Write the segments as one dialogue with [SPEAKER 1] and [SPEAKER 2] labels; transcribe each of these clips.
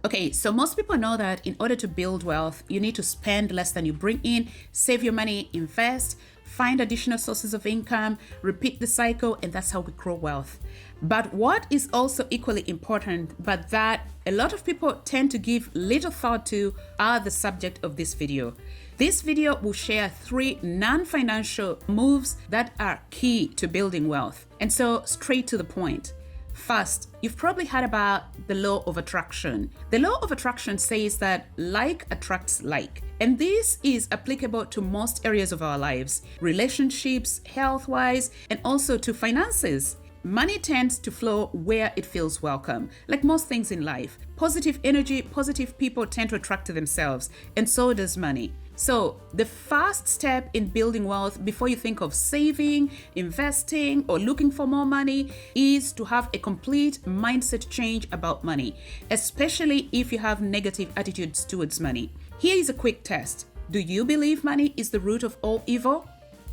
[SPEAKER 1] Okay, so most people know that in order to build wealth, you need to spend less than you bring in, save your money, invest, find additional sources of income, repeat the cycle, and that's how we grow wealth. But what is also equally important, but that a lot of people tend to give little thought to, are the subject of this video. This video will share 3 non-financial moves that are key to building wealth. And so straight to the point. First, you've probably heard about the law of attraction. The law of attraction says that like attracts like. And this is applicable to most areas of our lives, relationships, health-wise, and also to finances. Money tends to flow where it feels welcome, like most things in life. Positive energy, positive people tend to attract to themselves, and so does money. So the first step in building wealth before you think of saving, investing, or looking for more money is to have a complete mindset change about money, especially if you have negative attitudes towards money. Here is a quick test. Do you believe money is the root of all evil?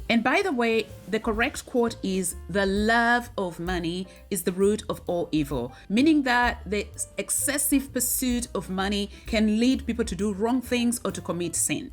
[SPEAKER 1] And by the way, the correct quote is, the love of money is the root of all evil, meaning that the excessive pursuit of money can lead people to do wrong things or to commit sin.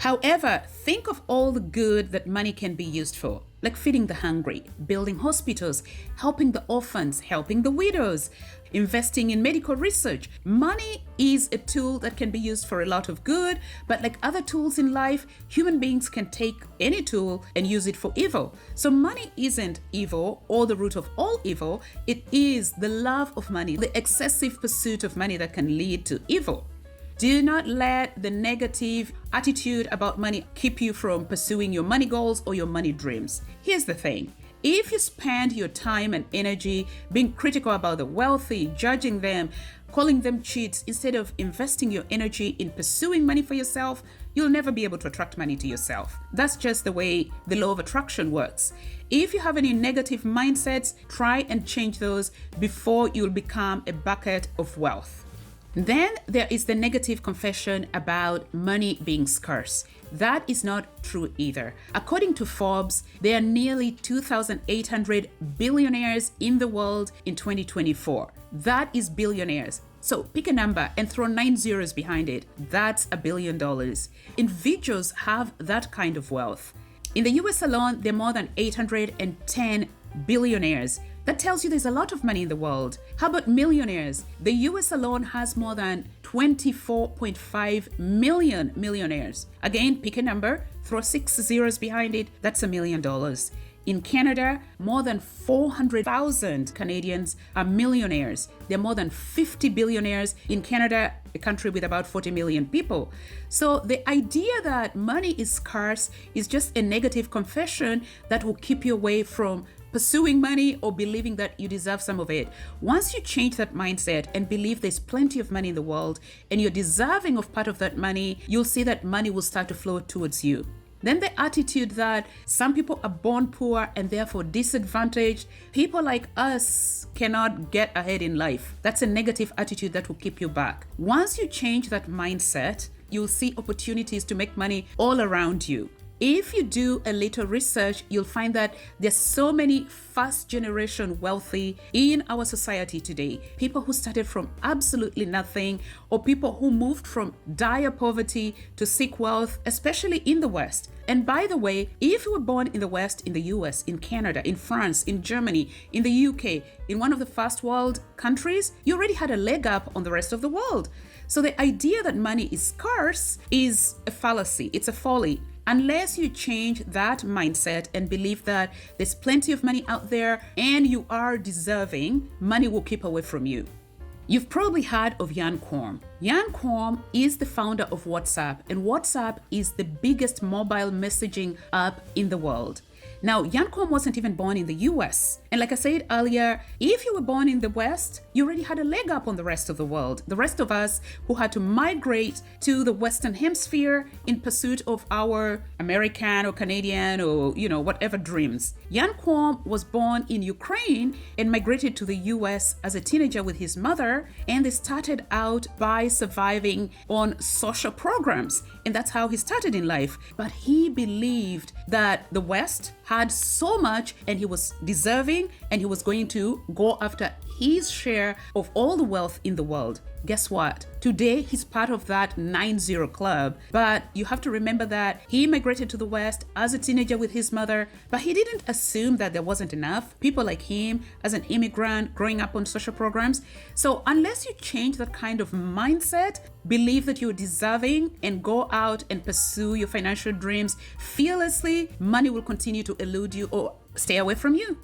[SPEAKER 1] However, think of all the good that money can be used for, like feeding the hungry, building hospitals, helping the orphans, helping the widows, investing in medical research. Money is a tool that can be used for a lot of good, but like other tools in life, human beings can take any tool and use it for evil. So money isn't evil or the root of all evil. It is the love of money, the excessive pursuit of money that can lead to evil. Do not let the negative attitude about money keep you from pursuing your money goals or your money dreams. Here's the thing. If you spend your time and energy being critical about the wealthy, judging them, calling them cheats, instead of investing your energy in pursuing money for yourself, you'll never be able to attract money to yourself. That's just the way the law of attraction works. If you have any negative mindsets, try and change those before you'll become a bucket of wealth. Then there is the negative confession about money being scarce. That is not true either. According to Forbes, there are nearly 2,800 billionaires in the world in 2024. That is billionaires. So pick a number and throw 9 zeros behind it. That's $1 billion. Individuals have that kind of wealth. In the US alone, there are more than 810 billionaires. That tells you there's a lot of money in the world. How about millionaires? The US alone has more than 24.5 million millionaires. Again, pick a number, throw 6 zeros behind it. That's $1 million. In Canada, more than 400,000 Canadians are millionaires. There are more than 50 billionaires in Canada, a country with about 40 million people. So the idea that money is scarce is just a negative confession that will keep you away from pursuing money or believing that you deserve some of it. Once you change that mindset and believe there's plenty of money in the world and you're deserving of part of that money, you'll see that money will start to flow towards you. Then the attitude that some people are born poor and therefore disadvantaged, people like us cannot get ahead in life. That's a negative attitude that will keep you back. Once you change that mindset, you'll see opportunities to make money all around you. If you do a little research, you'll find that there's so many first generation wealthy in our society today. People who started from absolutely nothing, or people who moved from dire poverty to seek wealth, especially in the West. And by the way, if you were born in the West, in the US, in Canada, in France, in Germany, in the UK, in one of the first world countries, you already had a leg up on the rest of the world. So the idea that money is scarce is a fallacy. It's a folly. Unless you change that mindset and believe that there's plenty of money out there and you are deserving, money will keep away from you. You've probably heard of Jan Koum. Jan Koum is the founder of WhatsApp, and WhatsApp is the biggest mobile messaging app in the world. Now, Jan Koum wasn't even born in the US. And like I said earlier, if you were born in the West, you already had a leg up on the rest of the world. The rest of us who had to migrate to the Western Hemisphere in pursuit of our American or Canadian or, whatever dreams. Jan Koum was born in Ukraine and migrated to the US as a teenager with his mother. And they started out by surviving on social programs. And that's how he started in life. But he believed that the West had so much and he was deserving and he was going to go after his share of all the wealth in the world. Guess what? Today, he's part of that 9-0 club. But you have to remember that he migrated to the West as a teenager with his mother, but he didn't assume that there wasn't enough people like him as an immigrant growing up on social programs. So unless you change that kind of mindset, believe that you're deserving and go out and pursue your financial dreams fearlessly, money will continue to elude you or stay away from you.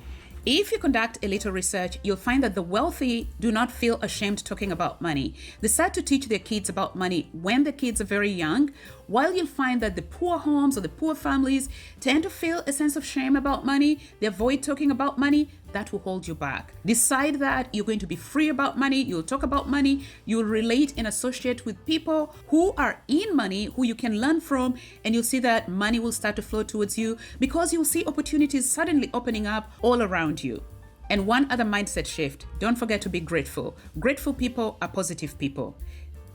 [SPEAKER 1] If you conduct a little research, you'll find that the wealthy do not feel ashamed talking about money. They start to teach their kids about money when the kids are very young, while you'll find that the poor homes or the poor families tend to feel a sense of shame about money. They avoid talking about money. That will hold you back. Decide that you're going to be free about money. You'll talk about money. You'll relate and associate with people who are in money, who you can learn from, and you'll see that money will start to flow towards you because you'll see opportunities suddenly opening up all around you. And one other mindset shift, don't forget to be grateful. Grateful people are positive people.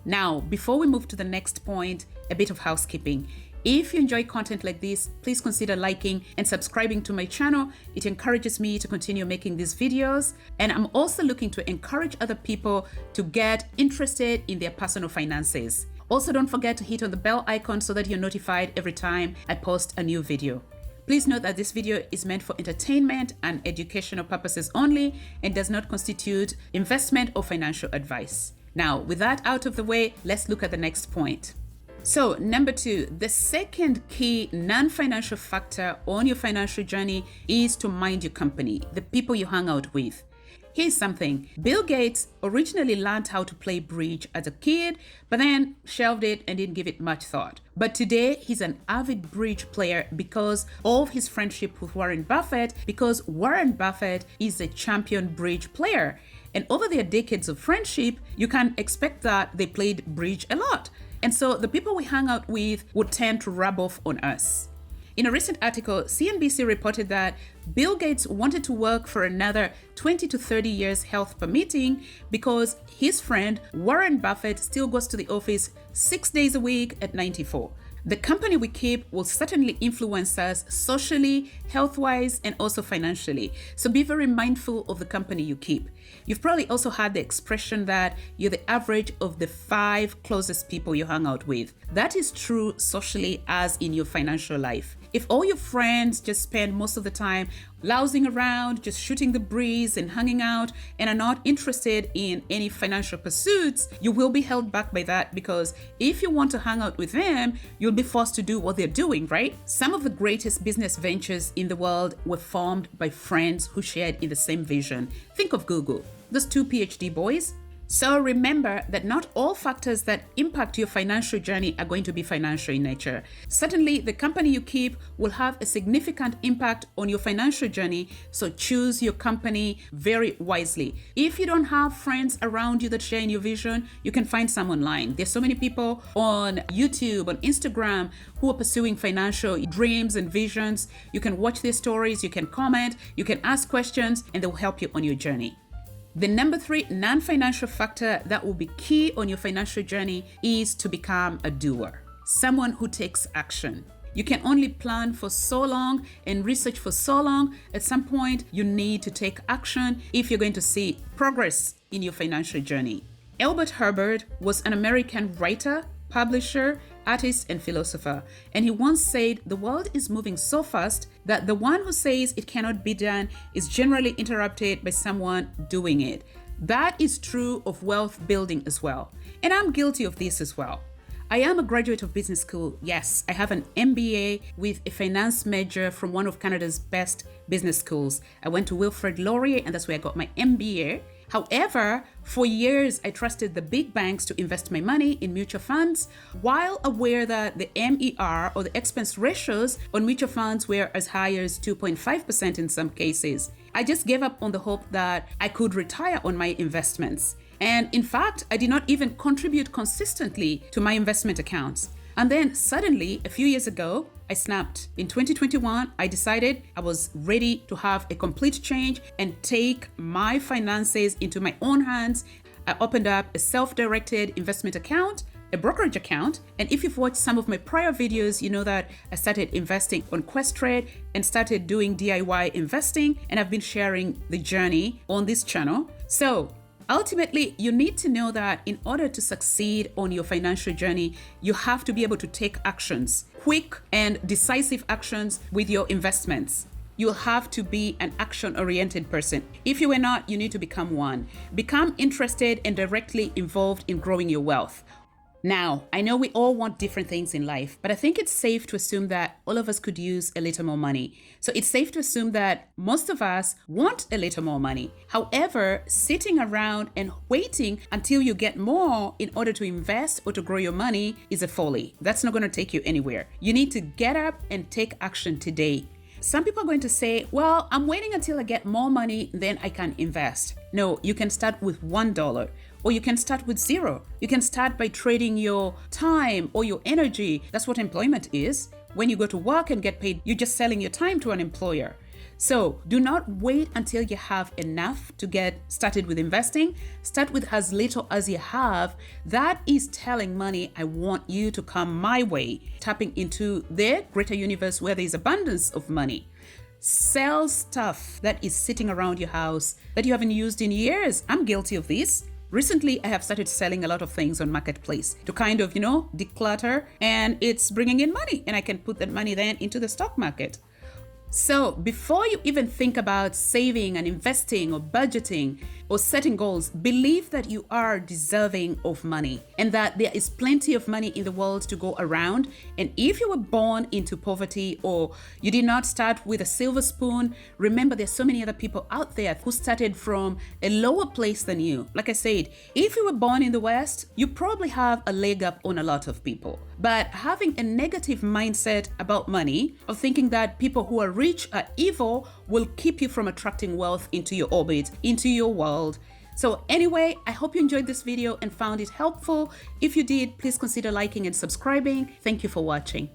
[SPEAKER 1] Now, before we move to the next point, a bit of housekeeping. If you enjoy content like this, please consider liking and subscribing to my channel. It encourages me to continue making these videos. And I'm also looking to encourage other people to get interested in their personal finances. Also, don't forget to hit on the bell icon so that you're notified every time I post a new video. Please note that this video is meant for entertainment and educational purposes only and does not constitute investment or financial advice. Now, with that out of the way, let's look at the next point. So, number 2, the second key non-financial factor on your financial journey is to mind your company, the people you hang out with. Here's something. Bill Gates originally learned how to play bridge as a kid, but then shelved it and didn't give it much thought. But today, he's an avid bridge player because of his friendship with Warren Buffett, because Warren Buffett is a champion bridge player. And over their decades of friendship, you can expect that they played bridge a lot. And so the people we hang out with would tend to rub off on us. In a recent article, CNBC reported that Bill Gates wanted to work for another 20 to 30 years, health permitting, because his friend Warren Buffett still goes to the office 6 days a week at 94. The company we keep will certainly influence us socially, health-wise, and also financially. So be very mindful of the company you keep. You've probably also heard the expression that you're the average of the 5 closest people you hang out with. That is true socially as in your financial life. If all your friends just spend most of the time lounging around, just shooting the breeze and hanging out, and are not interested in any financial pursuits, you will be held back by that, because if you want to hang out with them, you'll be forced to do what they're doing, right? Some of the greatest business ventures in the world were formed by friends who shared in the same vision. Think of Google, those 2 PhD boys. So remember that not all factors that impact your financial journey are going to be financial in nature. Certainly, the company you keep will have a significant impact on your financial journey, so choose your company very wisely. If you don't have friends around you that share in your vision, you can find some online. There's so many people on YouTube, on Instagram, who are pursuing financial dreams and visions. You can watch their stories, you can comment, you can ask questions, and they'll help you on your journey. The number 3 non-financial factor that will be key on your financial journey is to become a doer, someone who takes action. You can only plan for so long and research for so long. At some point, you need to take action if you're going to see progress in your financial journey. Elbert Hubbard was an American writer, publisher, artist, and philosopher. And he once said, the world is moving so fast that the one who says it cannot be done is generally interrupted by someone doing it. That is true of wealth building as well. And I'm guilty of this as well. I am a graduate of business school. Yes, I have an MBA with a finance major from one of Canada's best business schools. I went to Wilfrid Laurier, and that's where I got my MBA. However, for years, I trusted the big banks to invest my money in mutual funds, while aware that the MER, or the expense ratios on mutual funds, were as high as 2.5% in some cases. I just gave up on the hope that I could retire on my investments. And in fact, I did not even contribute consistently to my investment accounts. And then suddenly, a few years ago, I snapped. In 2021, I decided I was ready to have a complete change and take my finances into my own hands. I opened up a self-directed investment account, a brokerage account. And if you've watched some of my prior videos, you know that I started investing on Questrade and started doing DIY investing, and I've been sharing the journey on this channel. So ultimately, you need to know that in order to succeed on your financial journey, you have to be able to take actions, quick and decisive actions with your investments. You'll have to be an action-oriented person. If you are not, you need to become one. Become interested and directly involved in growing your wealth. Now, I know we all want different things in life, but I think it's safe to assume that all of us could use a little more money. So it's safe to assume that most of us want a little more money. However, sitting around and waiting until you get more in order to invest or to grow your money is a folly. That's not going to take you anywhere. You need to get up and take action today. Some people are going to say, well, I'm waiting until I get more money, then I can invest. No, you can start with $1, or you can start with zero. You can start by trading your time or your energy. That's what employment is. When you go to work and get paid, you're just selling your time to an employer. So do not wait until you have enough to get started with investing. Start with as little as you have. That is telling money, I want you to come my way. Tapping into the greater universe where there is abundance of money. Sell stuff that is sitting around your house that you haven't used in years. I'm guilty of this. Recently, I have started selling a lot of things on Marketplace to kind of, declutter, and it's bringing in money, and I can put that money then into the stock market. So before you even think about saving and investing or budgeting or setting goals, believe that you are deserving of money and that there is plenty of money in the world to go around. And if you were born into poverty or you did not start with a silver spoon, remember there's so many other people out there who started from a lower place than you. Like I said, if you were born in the West, you probably have a leg up on a lot of people. But having a negative mindset about money, of thinking that people who are rich are evil, will keep you from attracting wealth into your orbit, into your world. So anyway, I hope you enjoyed this video and found it helpful. If you did, please consider liking and subscribing. Thank you for watching.